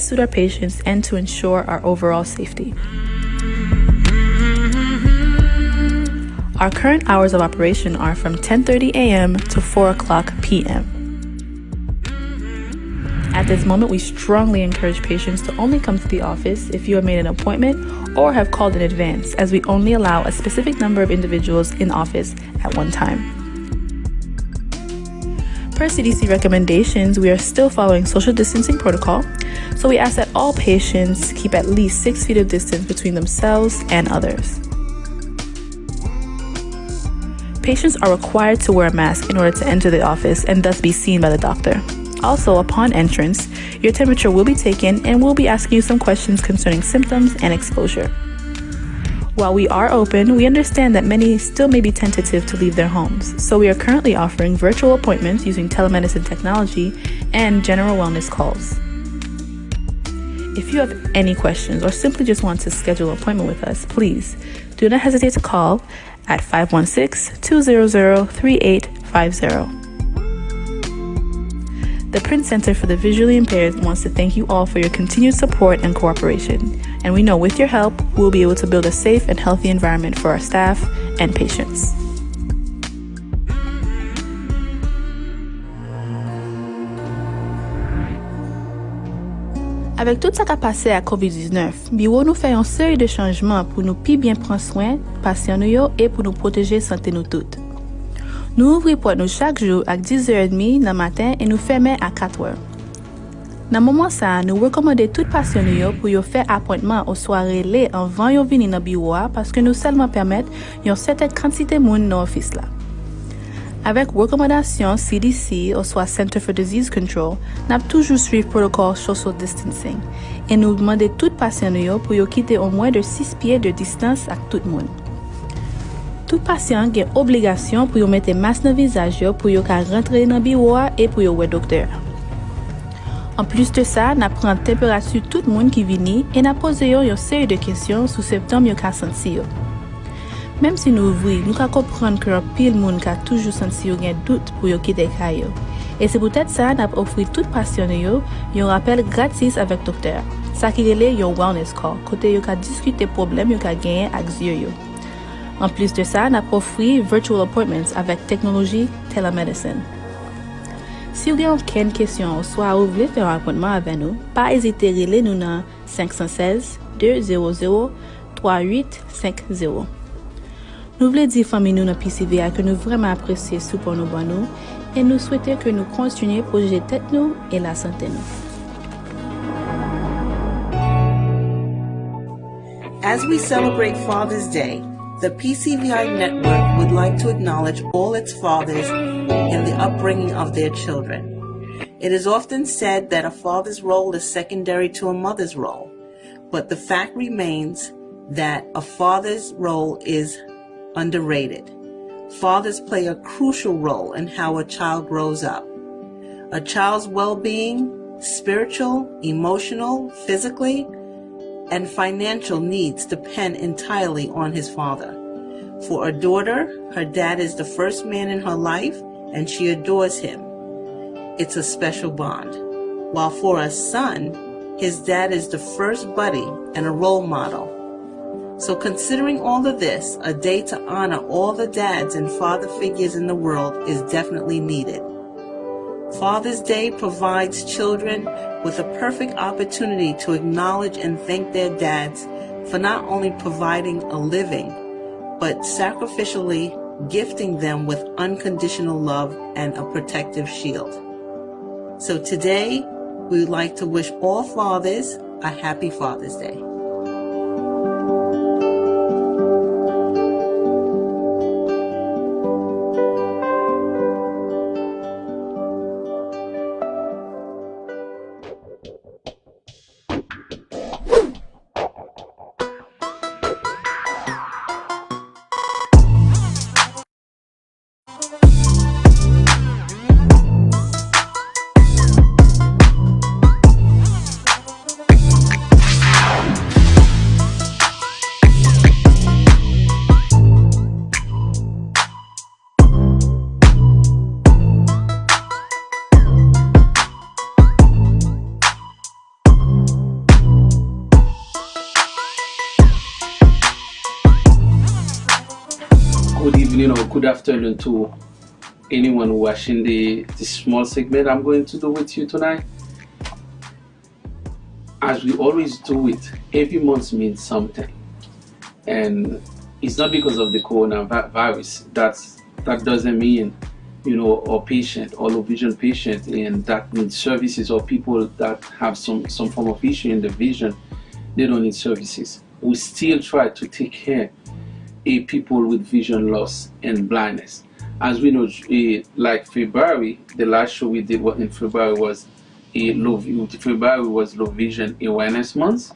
best suit our patients and to ensure our overall safety. Our current hours of operation are from 10:30 a.m. to 4 o'clock p.m. At this moment, we strongly encourage patients to only come to the office if you have made an appointment or have called in advance, as we only allow a specific number of individuals in office at one time. Per CDC recommendations, we are still following social distancing protocol, so we ask that all patients keep at least 6 feet of distance between themselves and others. Patients are required to wear a mask in order to enter the office and thus be seen by the doctor. Also, upon entrance, your temperature will be taken and we'll be asking you some questions concerning symptoms and exposure. While we are open, we understand that many still may be tentative to leave their homes, so we are currently offering virtual appointments using telemedicine technology and general wellness calls. If you have any questions or simply just want to schedule an appointment with us, please do not hesitate to call at 516-200-3850. The Prince Center for the Visually Impaired wants to thank you all for your continued support and cooperation, and we know with your help, we'll be able to build a safe and healthy environment for our staff and patients. Avec tout ça qui a passé à COVID-19, bureau nous fait une série de changements pour nous plus bien prendre soin patients nous et pour nous protéger santé nous toutes. Nous ouvrons porte nous chaque jour à 10h30 le matin et nous fermons à 4h. Dans moment ça, nous recommandons tout patient nous pour yo faire appointment aux soirées les avant yo venir dans bureau parce que nous seulement permettre une certaine quantité monde dans office là. Avec recommandation CDC ou soit Center for Disease Control, n'a toujours suivre protocole social distancing et nous demandons tout patient nous pour yo quitter au moins de 6 pieds de distance avec tout le monde. Tout patient a une obligation pour mettre masque dans le visage pour rentrer dans le bureau et pour voir le docteur. En plus de ça, nous prenons la température de tout le monde qui vient et nous posons une série de questions sur les symptômes qu'ils ont sentis. Même si nous ouvrons, nous pouvons comprendre que pile de monde a toujours senti un doute pour quitter le caillou. Et c'est peut-être ça que nous offrons tout patient un rappel gratis avec le docteur. Ça qui est un wellness call, côté vous discuter des problèmes que vous avez avec eux. En plus de ça, nous offrons virtual appointments avec technologie telemedicine. Si vous avez aucune question, soit vous voulez faire un appointment avec nous, pas hésiter à relayer nous dans 516-200-3850. Nous voulons dire famille nous dans PCVA que nous vraiment apprécions ce pour nous bonnes et nous souhaitons que nous continuions à protéger tête nous et la santé nous. As we celebrate Father's Day, the PCVI Network would like to acknowledge all its fathers in the upbringing of their children. It is often said that a father's role is secondary to a mother's role, but the fact remains that a father's role is underrated. Fathers play a crucial role in how a child grows up. A child's well-being, spiritual, emotional, physically, and financial needs depend entirely on his father. For a daughter, her dad is the first man in her life and she adores him. It's a special bond. While for a son, his dad is the first buddy and a role model. So considering all of this, a day to honor all the dads and father figures in the world is definitely needed. Father's Day provides children with a perfect opportunity to acknowledge and thank their dads for not only providing a living, but sacrificially gifting them with unconditional love and a protective shield. So today, we would like to wish all fathers a happy Father's Day. Good afternoon to anyone watching this small segment I'm going to do with you tonight. As we always do it, every month means something, and it's not because of the coronavirus. That doesn't mean or patient or low vision patient, and that needs services, or people that have some form of issue in the vision, they don't need services. We still try to take care of people with vision loss and blindness. As we know, like February, the last show we did in February was low vision awareness month.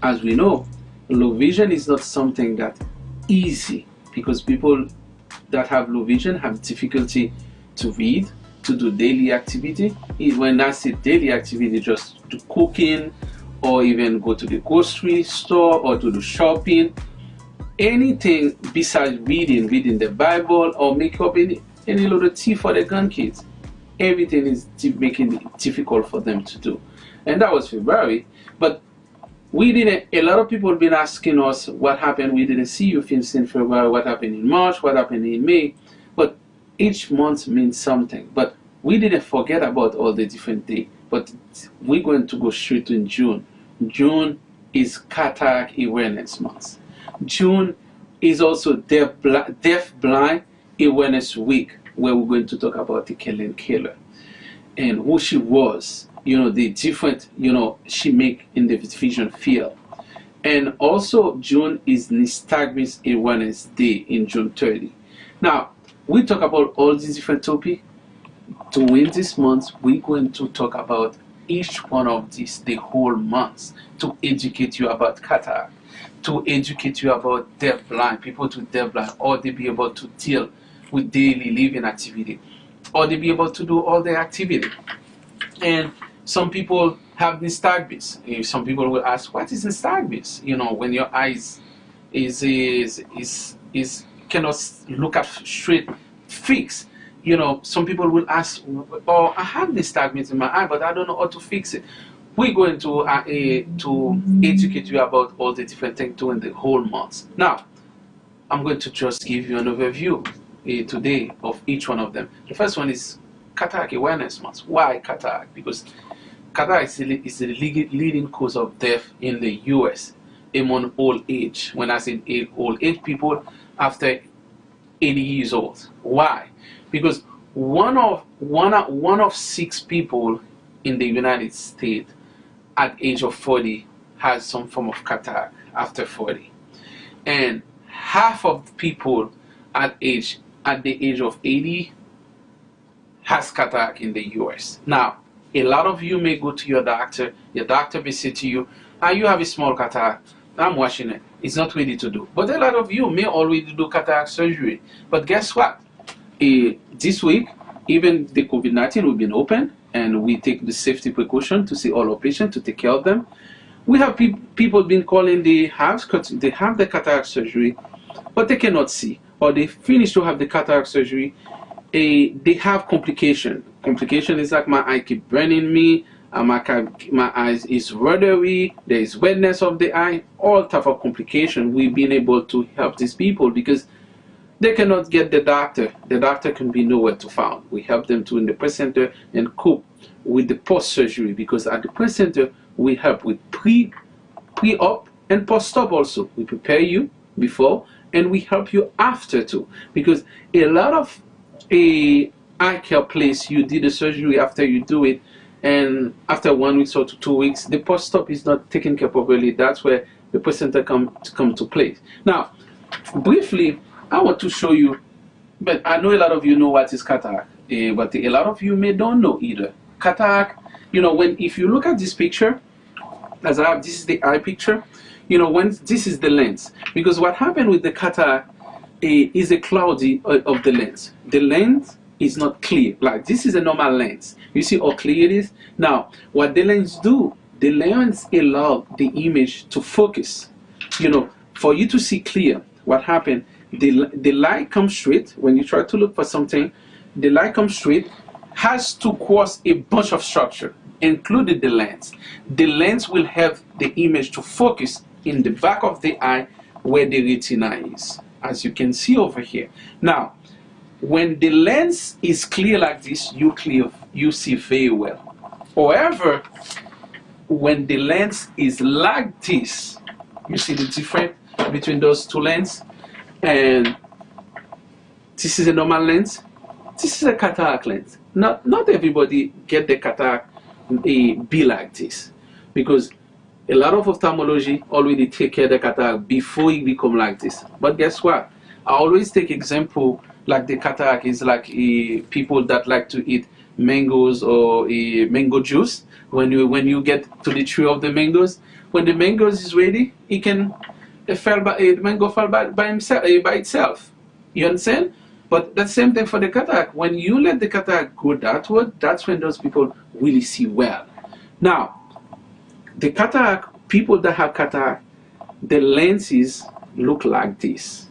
As we know, low vision is not something that easy, because people that have low vision have difficulty to read, to do daily activity. When I say daily activity, just to cooking, or even go to the grocery store, or to do shopping, anything besides reading the Bible, or make up any little tea for the grandkids. Everything is making it difficult for them to do. And that was February. But a lot of people have been asking us what happened. We didn't see you since in February, what happened in March, what happened in May. But each month means something. But we didn't forget about all the different days. But we're going to go straight to June. June is Cataract Awareness Month. June is also Deaf Blind Awareness Week, where we're going to talk about the Helen Keller and who she was, the different, she make in the vision field. And also June is Nystagmus Awareness Day in June 30. Now, we talk about all these different topics. To win this month, we're going to talk about each one of these the whole month, to educate you about cataract, to educate you about deaf blind, people to deaf blind, or they be able to deal with daily living activity, or they be able to do all their activity. And some people have nystagmus. Some people will ask, what is nystagmus? When your eyes is cannot look at straight fixed. Some people will ask, oh, I have nystagmus in my eye, but I don't know how to fix it. We're going to educate you about all the different things during the whole month. Now, I'm going to just give you an overview today of each one of them. The first one is Cataract Awareness Month. Why cataract? Because cataract is the leading cause of death in the US among old age. When I say old age, people after 80 years old. Why? Because one of 6 people in the United States at age of 40 has some form of cataract after 40, and half of people at the age of 80 has cataract in the US. Now, a lot of you may go to your doctor may say to you, you have a small cataract, I'm watching it, it's not ready to do. But a lot of you may already do cataract surgery. But guess what? This week, even the COVID-19 will be open, and we take the safety precaution to see all our patients, to take care of them. We have people been calling, they have the cataract surgery, but they cannot see, or they finish to have the cataract surgery, they have complication. Complication is like, my eye keep burning me, my eyes is watery, there is redness of the eye, all type of complication. We've been able to help these people because they cannot get the doctor. The doctor can be nowhere to find. We help them to in the press center and cope with the post-surgery, because at the press center we help with pre-op and post-op also. We prepare you before and we help you after too, because a lot of eye care place, you did the surgery, after you do it, and after 1 week or 2 weeks, the post-op is not taken care properly. That's where the press center come to play. Now, briefly, I want to show you, but I know a lot of you know what is cataract, but a lot of you may don't know either. Cataract, if you look at this picture, as I have, this is the eye picture, when this is the lens, because what happened with the cataract is a cloudy of the lens. The lens is not clear. Like, this is a normal lens. You see how clear it is? Now, what the lens do, the lens allow the image to focus. For you to see clear, what happened, the light comes straight. When you try to look for something, the light comes straight, has to cross a bunch of structure, including the lens. The lens will have the image to focus in the back of the eye where the retina is. as you can see over here. Now, when the lens is clear like this, you see very well. However, when the lens is like this, you see the difference between those two lenses, and this is a normal lens, this is a cataract lens. Not everybody get the cataract be like this, because a lot of ophthalmology already take care of the cataract before it become like this. But guess what? I always take example like the cataract is like people that like to eat mangoes or mango juice. When you get to the tree of the mangoes, when the mangoes is ready, it can mango fall by himself by itself. You understand? But that's the same thing for the cataract. When you let the cataract go downward, that's when those people really see well. Now, the cataract, people that have cataract, the lenses look like this.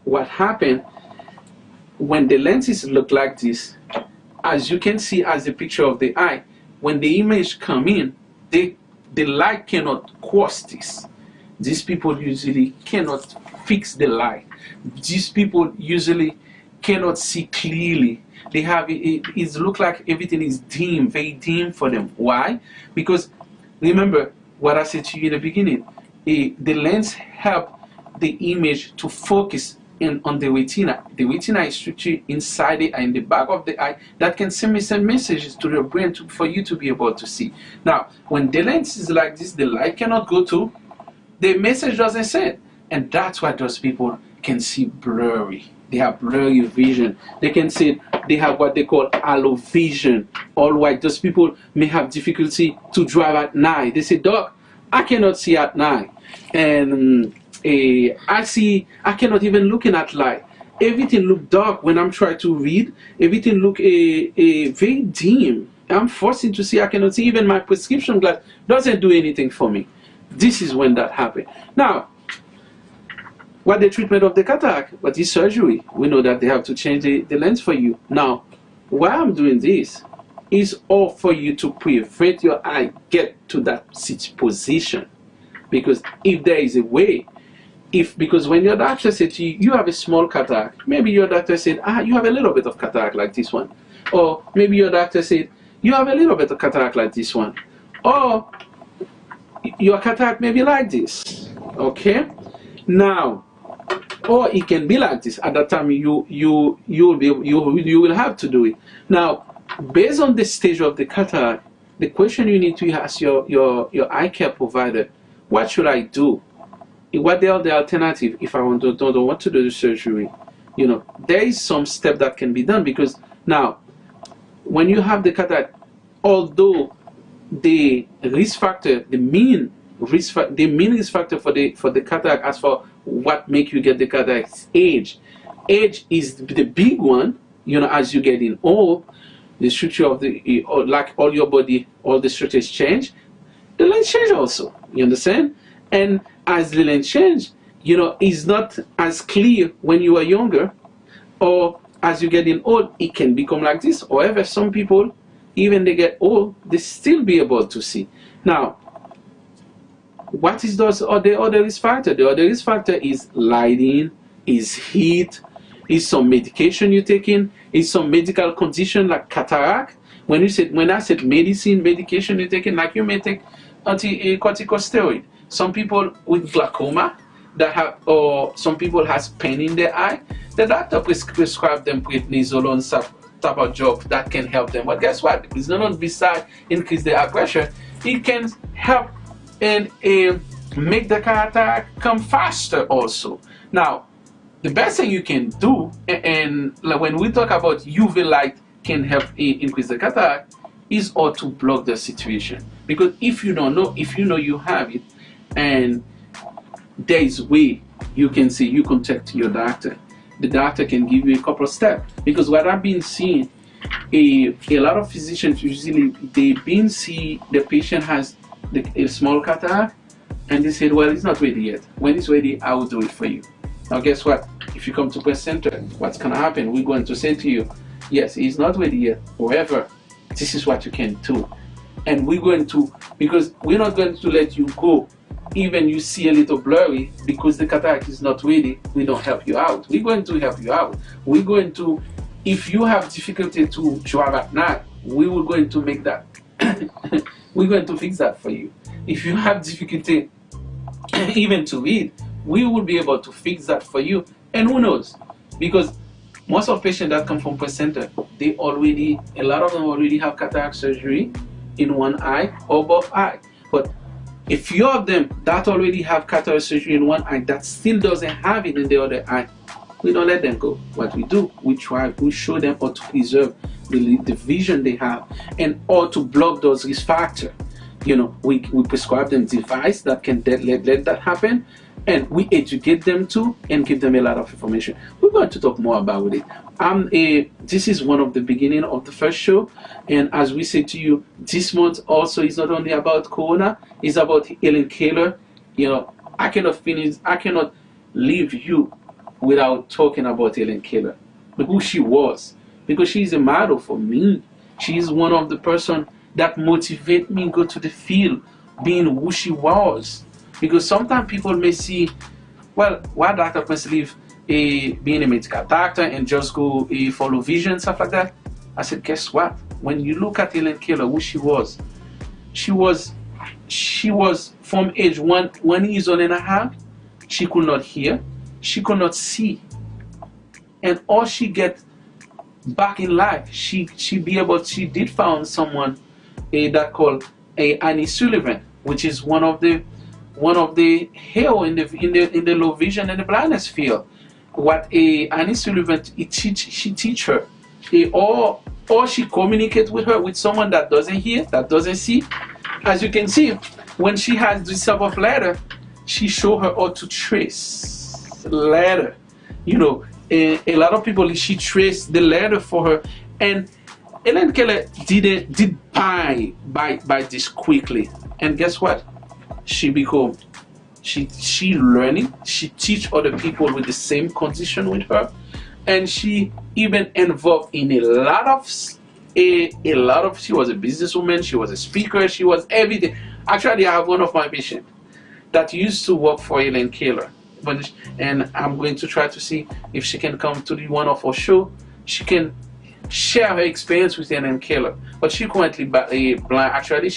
What happened when the lenses look like this, as you can see as a picture of the eye, when the image come in, the light cannot cross this. These people usually cannot fix the light. These people usually cannot see clearly. They have it look like everything is dim, very dim for them. Why? Because remember what I said to you in the beginning. The lens help the image to focus on the retina. The retina is structured inside the eye, in the back of the eye, that can send messages to your brain for you to be able to see. Now, when the lens is like this, the light cannot go to, the message doesn't send. And that's why those people can see blurry. They have blurry vision. They can see they have what they call halo vision. All white. Those people may have difficulty to drive at night. They say, "Doc, I cannot see at night, and I cannot even look in at light. Everything look dark when I'm trying to read. Everything look very dim. I'm forced to see. I cannot see. Even my prescription glass doesn't do anything for me." This is when that happened. Now, what the treatment of the cataract? What is surgery? We know that they have to change the lens for you. Now, why I'm doing this is all for you to prevent your eye get to that position. Because if there is a way, because when your doctor said to you, you have a small cataract, maybe your doctor said, you have a little bit of cataract like this one. Or maybe your doctor said, you have a little bit of cataract like this one. Or your cataract may be like this. Okay? Now, or it can be like this. At that time, you will have to do it. Now, based on the stage of the cataract, the question you need to ask your eye care provider: what should I do? What are the alternative if I don't want to do the surgery? You know, there is some step that can be done, because now, when you have the cataract, although the risk factor, the mean risk factor for the cataract, as for what make you get the cataract, age is the big one. You know, as you get in old, the structure of like all your body, all the structures change, the lens change also. You understand? And as the lens change, you know, it's not as clear when you are younger, or as you get in old, it can become like this. However, some people, even they get old, they still be able to see. Now, what is the other risk factor? The other risk factor is lighting, is heat, is some medication you're taking, is some medical condition like cataract. When I said medication you're taking, like you may take corticosteroid. Some people with glaucoma that have, or some people has pain in their eye, the doctor prescribe them prednisone type of drug that can help them. But guess what? It's not besides increase the eye pressure, it can help and make the cataract come faster also. Now, the best thing you can do, and when we talk about UV light can help increase the cataract, is all to block the situation. Because if you don't know, if you know you have it, and there is way you can see, you contact your doctor. The doctor can give you a couple of steps. Because what I've been seeing, a lot of physicians usually, they've been see the patient has a small cataract, and they said, well, it's not ready yet. When it's ready, I will do it for you. Now guess what? If you come to breast center, what's going to happen? We're going to say to you, yes, it's not ready yet. However, this is what you can do. And we're going to, because we're not going to let you go even you see a little blurry, because the cataract is not ready, we don't help you out. We're going to help you out. We're going to, if you have difficulty to drive at night, we will going to make that. We're going to fix that for you. If you have difficulty even to read, we will be able to fix that for you. And who knows? Because most of patients that come from breast center, a lot of them already have cataract surgery in one eye or both eye. But a few of them that already have cataract surgery in one eye that still doesn't have it in the other eye, we don't let them go. What we do, we show them how to preserve the vision they have and how to block those risk factors. We prescribe them device that can let that happen, and we educate them too and give them a lot of information. We're going to talk more about it. This is one of the beginning of the first show, and as we say to you, this month also is not only about Corona, it's about Helen Keller. I cannot leave you without talking about Helen Keller, who she was, because she's a model for me. She's one of the person that motivate me go to the field, being who she was. Because sometimes people may see, well, why doctor must leave being a medical doctor and just go follow vision, stuff like that. I said, guess what? When you look at Helen Keller, who she was from age 1 years old and a half, she could not hear, she could not see. And all she get back in life, she did found someone that called Annie Sullivan, which is one of the hero in the low vision and the blindness field. What Annie Sullivan she teach her, or she communicate with her with someone that doesn't hear, that doesn't see. As you can see, when she has this type of letter, she show her how to trace letter. A lot of people, she traced the letter for her, and Helen Keller did buy this quickly. And guess what? She learning, she teach other people with the same condition with her, and she even involved in a lot of, she was a businesswoman, she was a speaker, she was everything. Actually, I have one of my patients that used to work for Helen Keller, and I'm going to try to see if she can come to the one of our show. She can share her experience with Helen Keller, but she currently blind. Actually,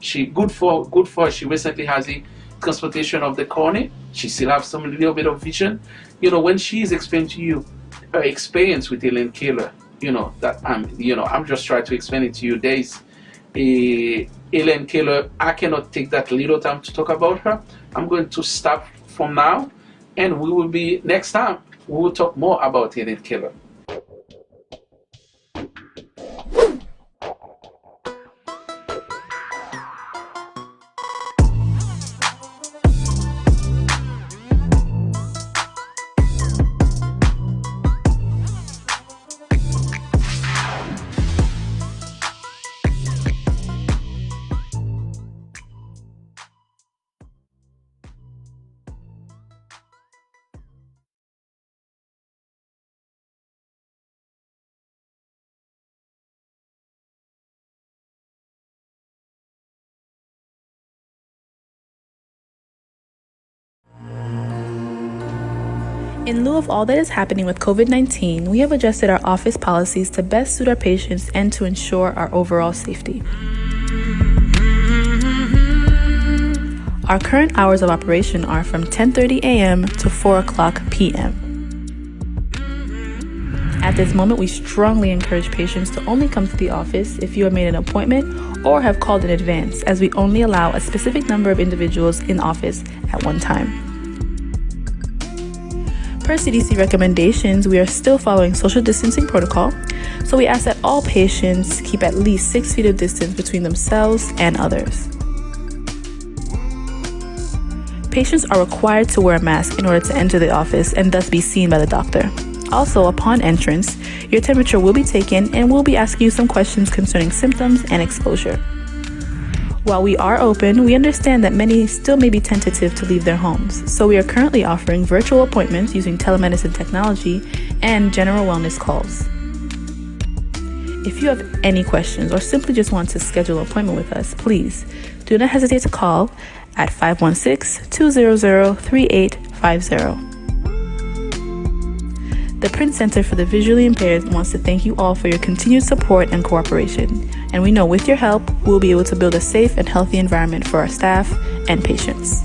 she good for her. She recently has a transplantation of the cornea. She still has some little bit of vision. When she is explaining to you her experience with Helen Keller, that I'm just trying to explain it to you. There is Helen Keller. I cannot take that little time to talk about her. I'm going to stop from now, and we will be next time. We will talk more about Helen Keller. In lieu of all that is happening with COVID-19, we have adjusted our office policies to best suit our patients and to ensure our overall safety. Our current hours of operation are from 10:30 a.m. to 4 o'clock p.m. At this moment, we strongly encourage patients to only come to the office if you have made an appointment or have called in advance, as we only allow a specific number of individuals in office at one time. Per CDC recommendations, we are still following social distancing protocol, so we ask that all patients keep at least 6 feet of distance between themselves and others. Patients are required to wear a mask in order to enter the office and thus be seen by the doctor. Also, upon entrance, your temperature will be taken and we'll be asking you some questions concerning symptoms and exposure. While we are open, we understand that many still may be tentative to leave their homes, so we are currently offering virtual appointments using telemedicine technology and general wellness calls. If you have any questions or simply just want to schedule an appointment with us, please do not hesitate to call at 516-200-3850. The Print Center for the Visually Impaired wants to thank you all for your continued support and cooperation, and we know with your help, we'll be able to build a safe and healthy environment for our staff and patients.